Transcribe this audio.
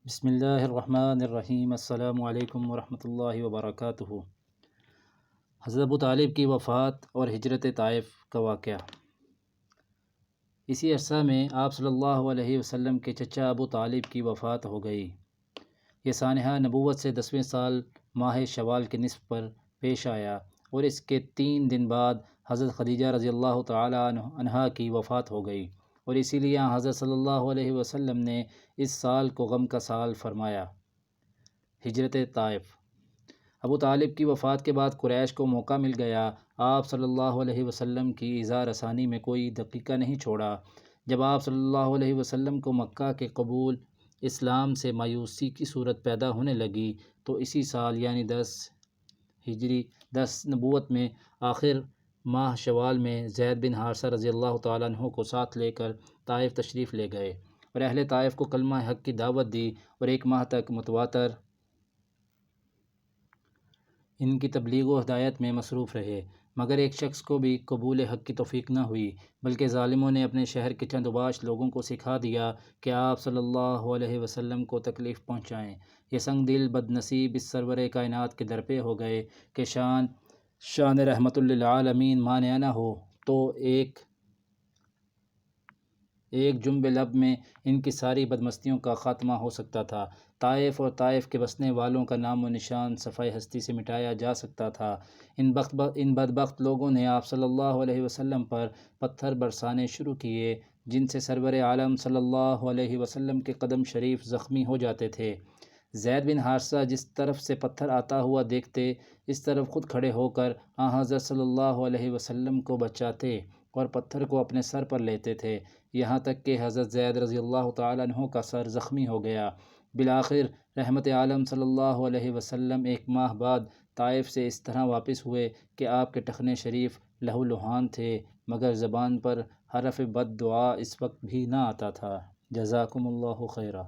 بسم اللہ الرحمن الرحیم۔ السلام علیکم ورحمۃ اللہ وبرکاتہ۔ حضرت ابو طالب کی وفات اور ہجرت طائف کا واقعہ۔ اسی عرصہ میں آپ صلی اللہ علیہ وسلم کے چچا ابو طالب کی وفات ہو گئی۔ یہ سانحہ نبوت سے 10ویں سال ماہ شوال کے نصف پر پیش آیا اور اس کے 3 دن بعد حضرت خدیجہ رضی اللہ تعالی عنہا کی وفات ہو گئی، اور اسی لیے حضرت صلی اللہ علیہ وسلم نے اس سال کو غم کا سال فرمایا۔ ہجرت طائف۔ ابو طالب کی وفات کے بعد قریش کو موقع مل گیا۔ آپ صلی اللہ علیہ وسلم کی ایذا رسانی میں کوئی دقیقہ نہیں چھوڑا۔ جب آپ صلی اللہ علیہ وسلم کو مکہ کے قبول اسلام سے مایوسی کی صورت پیدا ہونے لگی تو اسی سال یعنی 10 ہجری 10 نبوت میں آخر ماہ شوال میں زید بن حارثہ رضی اللہ تعالیٰ عنہ کو ساتھ لے کر طائف تشریف لے گئے اور اہل طائف کو کلمہ حق کی دعوت دی اور 1 ماہ تک متواتر ان کی تبلیغ و ہدایت میں مصروف رہے، مگر ایک شخص کو بھی قبول حق کی توفیق نہ ہوئی، بلکہ ظالموں نے اپنے شہر کے چند اوباش لوگوں کو سکھا دیا کہ آپ صلی اللہ علیہ وسلم کو تکلیف پہنچائیں۔ یہ سنگ دل بد نصیب اس سرور کائنات کے در پہ ہو گئے کہ شان رحمت للعالمین مانع نہ ہو تو ایک جنب لب میں ان کی ساری بدمستیوں کا خاتمہ ہو سکتا تھا۔ طائف اور طائف کے بسنے والوں کا نام و نشان صفحہ ہستی سے مٹایا جا سکتا تھا۔ ان بدبخت لوگوں نے آپ صلی اللہ علیہ وسلم پر پتھر برسانے شروع کیے، جن سے سرور عالم صلی اللہ علیہ وسلم کے قدم شریف زخمی ہو جاتے تھے۔ زید بن حارثہ جس طرف سے پتھر آتا ہوا دیکھتے اس طرف خود کھڑے ہو کر حضرت صلی اللہ علیہ وسلم کو بچاتے اور پتھر کو اپنے سر پر لیتے تھے، یہاں تک کہ حضرت زید رضی اللہ تعالیٰ عنہ کا سر زخمی ہو گیا۔ بالآخر رحمت عالم صلی اللہ علیہ وسلم 1 ماہ بعد طائف سے اس طرح واپس ہوئے کہ آپ کے ٹخنے شریف لہو لہان تھے، مگر زبان پر حرف بد دعا اس وقت بھی نہ آتا تھا۔ جزاکم اللہ خیرہ۔